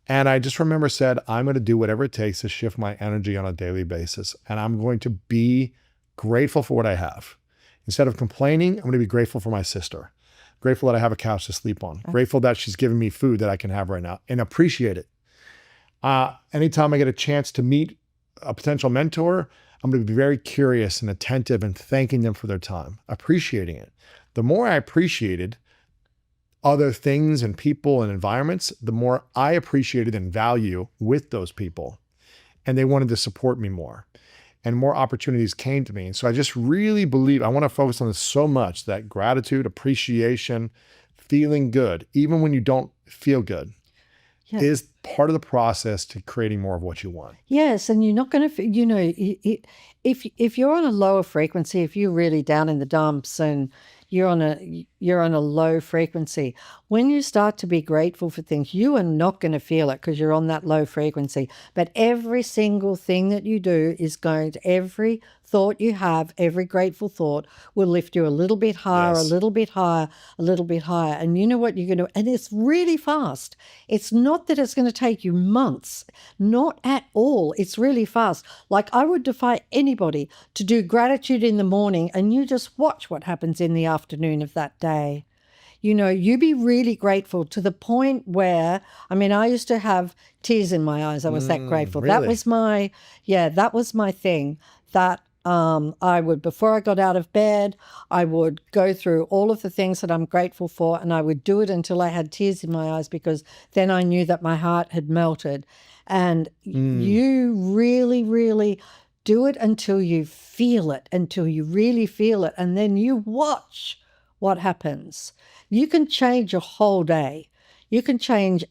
And I just remember said, I'm going to do whatever it takes to shift my energy on a daily basis. And I'm going to be grateful for what I have. Instead of complaining, I'm going to be grateful for my sister. Grateful that I have a couch to sleep on. Grateful that she's giving me food that I can have right now and appreciate it. Anytime I get a chance to meet a potential mentor, I'm going to be very curious and attentive and thanking them for their time, appreciating it. The more I appreciated other things and people and environments, the more I appreciated and value with those people. And they wanted to support me more. And more opportunities came to me. And so I just really believe, I want to focus on this so much, that gratitude, appreciation, feeling good, even when you don't feel good, is part of the process to creating more of what you want. Yes, and you're not going to, if you're on a lower frequency, if you're really down in the dumps and you're on a low frequency, when you start to be grateful for things, you are not going to feel it because you're on that low frequency. But every single thing that you do is going to, every thought you have, every grateful thought will lift you a little bit higher, a little bit higher, a little bit higher. And you know what you're going to, and it's really fast. It's not that it's going to take you months, not at all. It's really fast. Like, I would defy anybody to do gratitude in the morning and you just watch what happens in the afternoon of that day. You know, you be really grateful to the point where, I mean, I used to have tears in my eyes. I was that grateful. Really? That was my thing. That I would, before I got out of bed, I would go through all of the things that I'm grateful for, and I would do it until I had tears in my eyes, because then I knew that my heart had melted. And you really, really do it until you feel it, until you really feel it, and then you watch what happens. You can change your whole day. You can change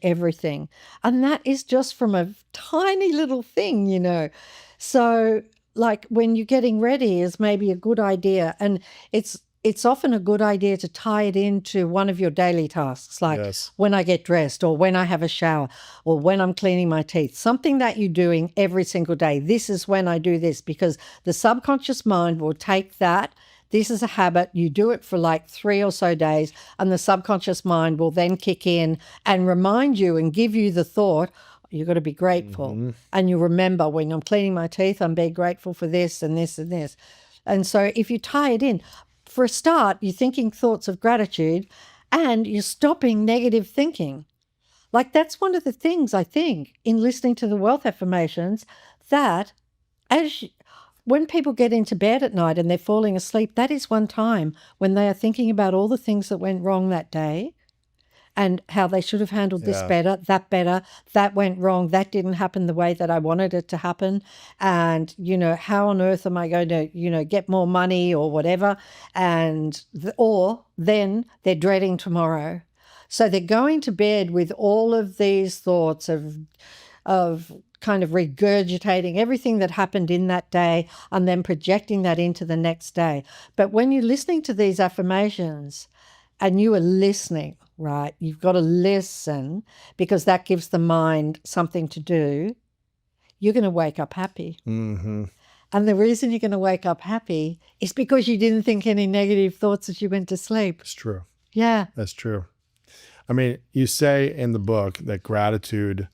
everything. And that is just from a tiny little thing, you know. So like when you're getting ready is maybe a good idea. And it's often a good idea to tie it into one of your daily tasks, like when I get dressed, or when I have a shower, or when I'm cleaning my teeth, something that you're doing every single day. This is when I do this, because the subconscious mind will take that. This is a habit. You do it for like 3 or so days, and the subconscious mind will then kick in and remind you and give you the thought, you've got to be grateful. And you remember, when I'm cleaning my teeth, I'm being grateful for this and this and this. And so if you tie it in, for a start, you're thinking thoughts of gratitude and you're stopping negative thinking. Like, that's one of the things I think in listening to the wealth affirmations, that when people get into bed at night and they're falling asleep, that is one time when they are thinking about all the things that went wrong that day and how they should have handled this better, that went wrong, that didn't happen the way that I wanted it to happen. And, you know, how on earth am I going to, you know, get more money or whatever? And, or then they're dreading tomorrow. So they're going to bed with all of these thoughts of kind of regurgitating everything that happened in that day and then projecting that into the next day. But when you're listening to these affirmations and you are listening, right, you've got to listen, because that gives the mind something to do, you're going to wake up happy. And the reason you're going to wake up happy is because you didn't think any negative thoughts as you went to sleep. It's true. Yeah. That's true. I mean, you say in the book that gratitude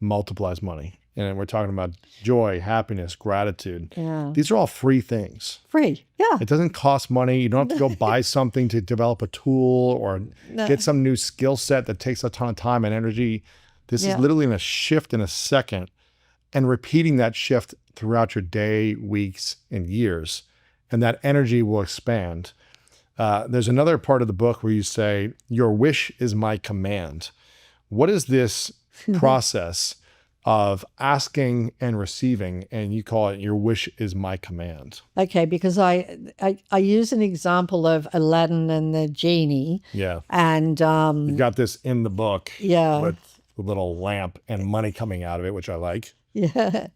multiplies money. And we're talking about joy, happiness, gratitude. Yeah. These are all free things. Free, yeah. It doesn't cost money. You don't have to go buy something to develop a tool or get some new skill set that takes a ton of time and energy. This is literally in a shift in a second, and repeating that shift throughout your day, weeks, and years. And that energy will expand. There's another part of the book where you say, your wish is my command. What is this process of asking and receiving, and you call it your wish is my command? Okay, because I use an example of Aladdin and the genie. Yeah. And you've got this in the book. Yeah. With a little lamp and money coming out of it, which I like. Yeah.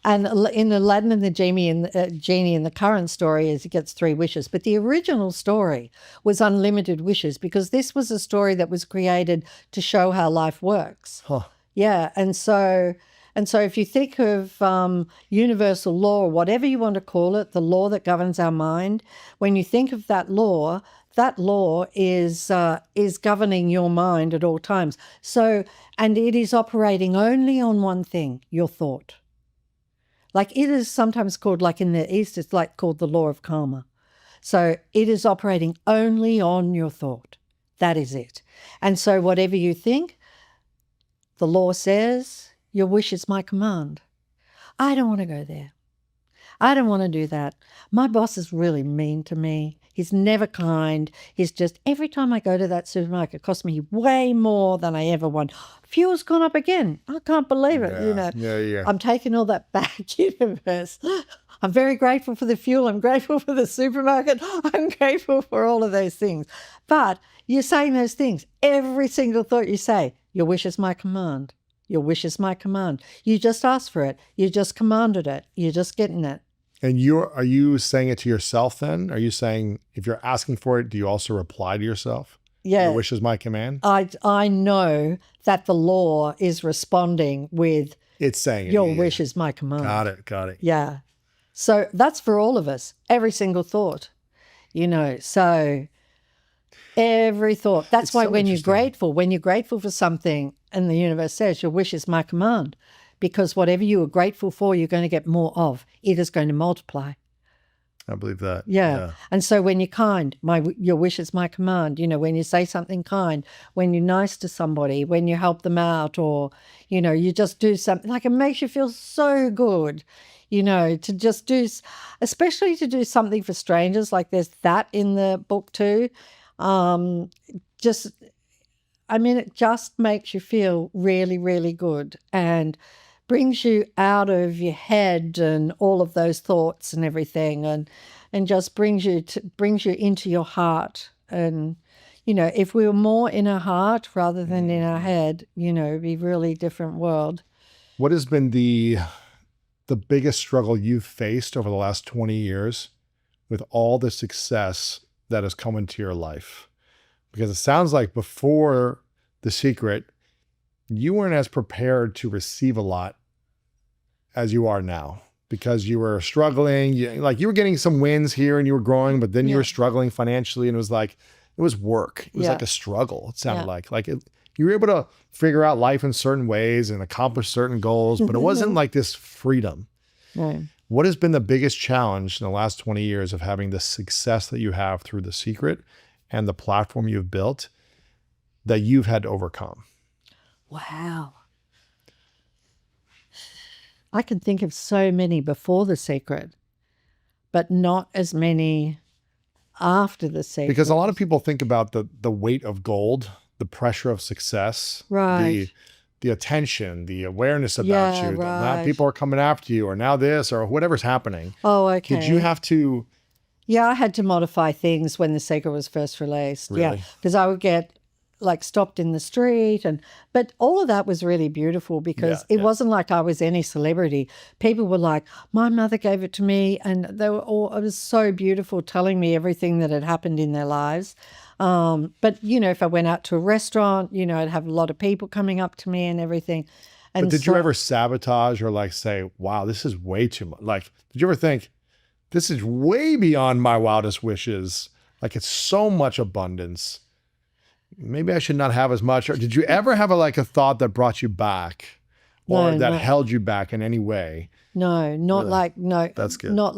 And in Aladdin and the genie in the current story is he gets 3 wishes. But the original story was unlimited wishes, because this was a story that was created to show how life works. Huh. Yeah, and so if you think of universal law, or whatever you want to call it, the law that governs our mind, when you think of that law, that law is governing your mind at all times. So, and it is operating only on one thing, your thought. Like it is sometimes called, like in the East, it's like called the law of karma. So it is operating only on your thought. That is it. And so whatever you think, the law says, your wish is my command. I don't want to go there. I don't want to do that. My boss is really mean to me. He's never kind. He's just, every time I go to that supermarket, it costs me way more than I ever want. Fuel's gone up again. I can't believe it. Yeah. I'm taking all that back, universe. I'm very grateful for the fuel. I'm grateful for the supermarket. I'm grateful for all of those things. But you're saying those things. Every single thought you say, your wish is my command. Your wish is my command. You just asked for it. You just commanded it. You're just getting it. And are you saying it to yourself then? Are you saying, if you're asking for it, do you also reply to yourself? Yeah. Your wish is my command? I know that the law is responding with, it's saying your wish is my command. Got it. Yeah. So that's for all of us, every single thought, so every thought. That's why when you're grateful for something and the universe says your wish is my command, because whatever you are grateful for, you're going to get more of. It is going to multiply. I believe that. Yeah. And so when you're kind, your wish is my command. When you say something kind, when you're nice to somebody, when you help them out, or, you just do something, like it makes you feel so good, to just do, especially to do something for strangers. Like there's that in the book too. It just makes you feel really, really good and brings you out of your head and all of those thoughts and everything, and just brings you into your heart. And if we were more in our heart rather than in our head, it'd be a really different world. What has been the biggest struggle you've faced over the last 20 years with all the success that has come into your life? Because it sounds like before The Secret, you weren't as prepared to receive a lot as you are now, because you were struggling. You were getting some wins here and you were growing, but then you were struggling financially, and it was work. It was like a struggle. It sounded like you were able to figure out life in certain ways and accomplish certain goals, but it wasn't like this freedom. Right. What has been the biggest challenge in the last 20 years of having the success that you have through The Secret and the platform you've built that you've had to overcome? Wow. I can think of so many before The Secret, but not as many after The Secret. Because a lot of people think about the weight of gold, the pressure of success, right? The attention, the awareness about you. Right. Now people are coming after you, or now this, or whatever's happening. Oh, okay. Did you have to? Yeah, I had to modify things when The Secret was first released. Really? Yeah, because I would get stopped in the street, but all of that was really beautiful, because it wasn't like I was any celebrity. People were like, my mother gave it to me, and it was so beautiful, telling me everything that had happened in their lives. But if I went out to a restaurant, I'd have a lot of people coming up to me and everything. And but did you ever sabotage or say, wow, this is way too much? Did you ever think, this is way beyond my wildest wishes? It's so much abundance. Maybe I should not have as much. Or did you ever have a thought that brought you back, or that held you back in any way? No, not really? No. That's good. Not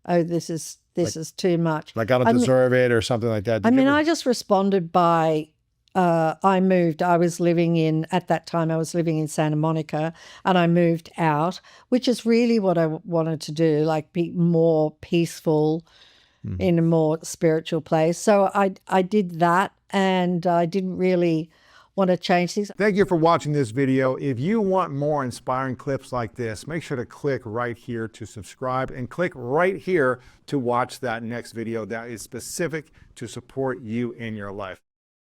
this is too much. I don't deserve it or something like that. I just responded by, I moved. At that time, I was living in Santa Monica, and I moved out, which is really what I wanted to do, be more peaceful, in a more spiritual place. So I did that, and I didn't really want to change things. Thank you for watching this video. If you want more inspiring clips like this, make sure to click right here to subscribe, and click right here to watch that next video that is specific to support you in your life.